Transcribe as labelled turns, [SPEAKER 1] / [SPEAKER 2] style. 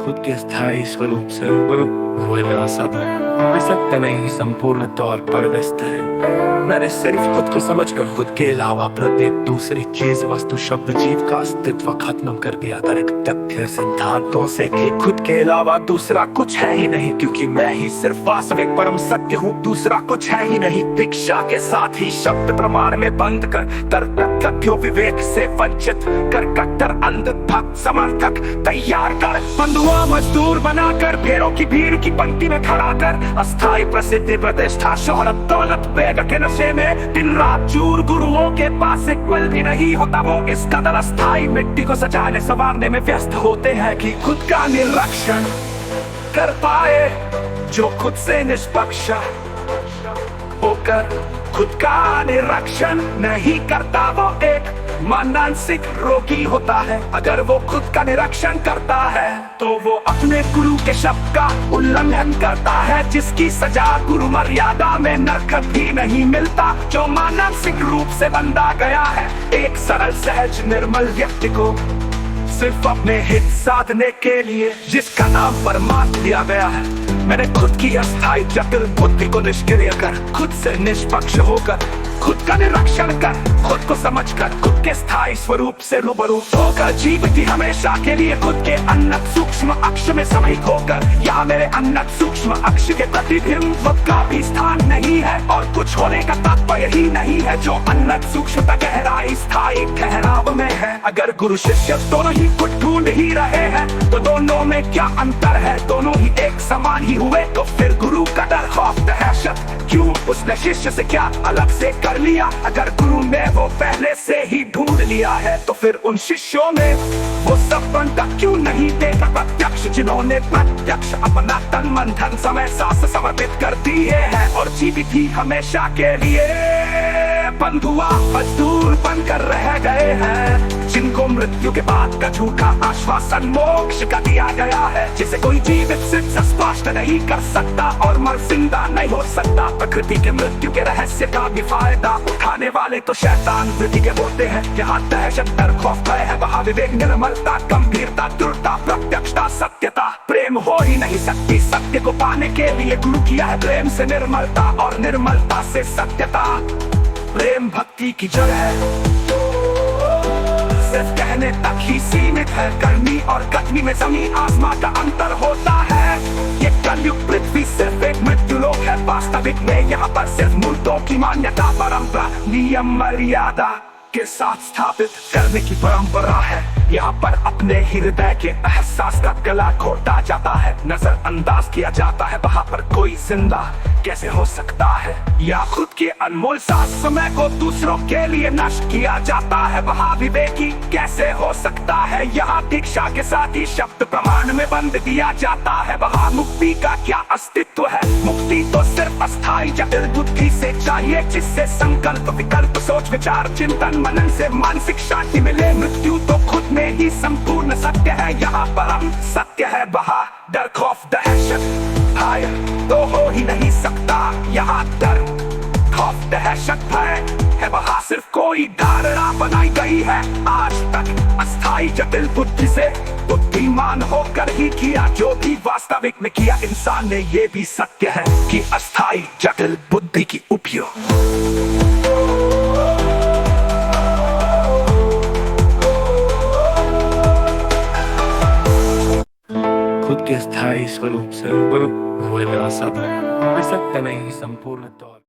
[SPEAKER 1] खुद के स्थायी स्वरूप से हुए विरासत में सकते नहीं संपूर्ण तौर पर व्यस्त है। मैंने सिर्फ खुद को समझकर खुद के अलावा प्रत्येक दूसरी चीज वस्तु शब्द जीव का अस्तित्व खत्म कर दिया। तर्क तथ्य सिद्धांतों से कि खुद के अलावा दूसरा कुछ है ही नहीं, क्योंकि मैं ही सिर्फ वास्तविक परम सत्य हूँ, दूसरा कुछ है ही नहीं। दीक्षा के साथ ही शब्द प्रमाण में बंद कर तर्क तथ्यों विवेक से वंचित कर कट्टर अंध भक्त समर्थक तैयार कर बंधुआ मजदूर बनाकर भेड़ों की भीड़ की पंक्ति में खड़ा कर अस्थायी प्रसिद्धि प्रतिष्ठा शोहरत दौलत वेग के नशे में दिन रात चूर गुरुओं के पास एक पल भी नहीं होता। वो इस कदर अस्थायी मिट्टी को सजाने संवारने में व्यस्त होते हैं कि खुद का निरीक्षण कर पाए जो खुद से निष्पक्ष होकर खुद का निरीक्षण नहीं करता वो एक मानसिक रोगी होता है। अगर वो खुद का निरीक्षण करता है तो वो अपने गुरु के शब्द का उल्लंघन करता है, जिसकी सजा गुरु मर्यादा में नरक भी नहीं मिलता। जो मानसिक रूप से बंधा गया है एक सरल सहज निर्मल व्यक्ति को सिर्फ अपने हित साधने के लिए, जिसका नाम परमात्मा दिया गया है। मैंने खुद की अस्थायी जटिल बुद्धि को निष्क्रिय कर खुद से निष्पक्ष होकर खुद का निरीक्षण कर खुद को समझकर खुद के स्थायी स्वरूप से रूबरू होकर जीवित हमेशा के लिए खुद के अन्नत सूक्ष्म अक्ष में समाहित होकर। यहाँ मेरे अन्नत सूक्ष्म अक्ष के प्रतिबिंब का भी स्थान नहीं है और कुछ होने का तात्पर्य ही नहीं है। जो अन्नत सूक्ष्म गहराई स्थायी ठहराव में है। अगर गुरु शिष्य दोनों ही कुछ ढूंढ ही रहे हैं तो दोनों में क्या अंतर है? दोनों ही एक समान ही हुए तो फिर गुरु का डर खौफ दहशत क्यों? उसने शिष्य से क्या अलग से कर लिया? अगर गुरु ने वो पहले से ही ढूंढ लिया है तो फिर उन शिष्यों में वो सब बनता क्यों नहीं देता प्रत्यक्ष, जिन्होंने प्रत्यक्ष अपना तन मन धन समय सांस समर्पित कर दिए हैं और जीवित ही हमेशा के लिए बंधुआ मजदूर बनकर रह गए हैं, जिनको मृत्यु के बाद का झूठा आश्वासन मोक्ष का दिया गया है, जिसे कोई जीवित सिद्ध स्पष्ट नहीं कर सकता और मर जिंदा नहीं हो सकता। प्रकृति के मृत्यु के रहस्य का भी फायदा उठाने वाले तो शैतान वृद्धि के बोलते हैं। यहाँ दहशत डर खौफ भय है, वहाँ विवेक निर्मलता गंभीरता दृढ़ता प्रत्यक्षता सत्यता प्रेम हो ही नहीं सकती। सत्य को पाने के लिए गुरु किया है प्रेम से निर्मलता और निर्मलता से सत्यता। प्रेम भक्ति की जड़ है, सिर्फ कहने तक ही सीमित है। गर्मी और गर्मी में जमीन आसमान का अंतर होता है। ये कलयुग पृथ्वी सिर्फ एक मृत्यु लोक है, वास्तविक में यहाँ पर सिर्फ मूर्तों की मान्यता परंपरा नियम मर्यादा के साथ स्थापित करने की परंपरा है। यहाँ पर अपने हृदय के एहसास का गला घोटा जाता है, नजरअंदाज किया जाता है। वहाँ पर कोई जिंदा कैसे हो सकता है? या खुद के अनमोल सांस समय को दूसरों के लिए नष्ट किया जाता है, वहाँ विवेकी कैसे हो सकता है? यहाँ दीक्षा के साथ ही शब्द प्रमाण में बंद दिया जाता है, वहाँ मुक्ति का क्या अस्तित्व है? मुक्ति तो सिर्फ अस्थायी जटिल बुद्धि से चाहिए, जिससे संकल्प विकल्प सोच विचार चिंतन मनन से मानसिक शांति मिले। मृत्यु तो खुद में ही संपूर्ण सत्य है, यहाँ परम सत्य है। वहाँ डर खौफ दहशत भय तो हो ही नहीं सकता। यहाँ डर खौफ दहशत भय है, वहाँ सिर्फ कोई धारणा बनाई गई है। आज तक अस्थायी जटिल बुद्धि से बुद्धिमान होकर ही किया जो भी वास्तविक में किया। इंसान ने ये भी सत्य है कि अस्थायी जटिल बुद्धि की उपयोग खुद के स्थायी स्वरूप से हुए विरासत में सकते नहीं संपूर्ण तौर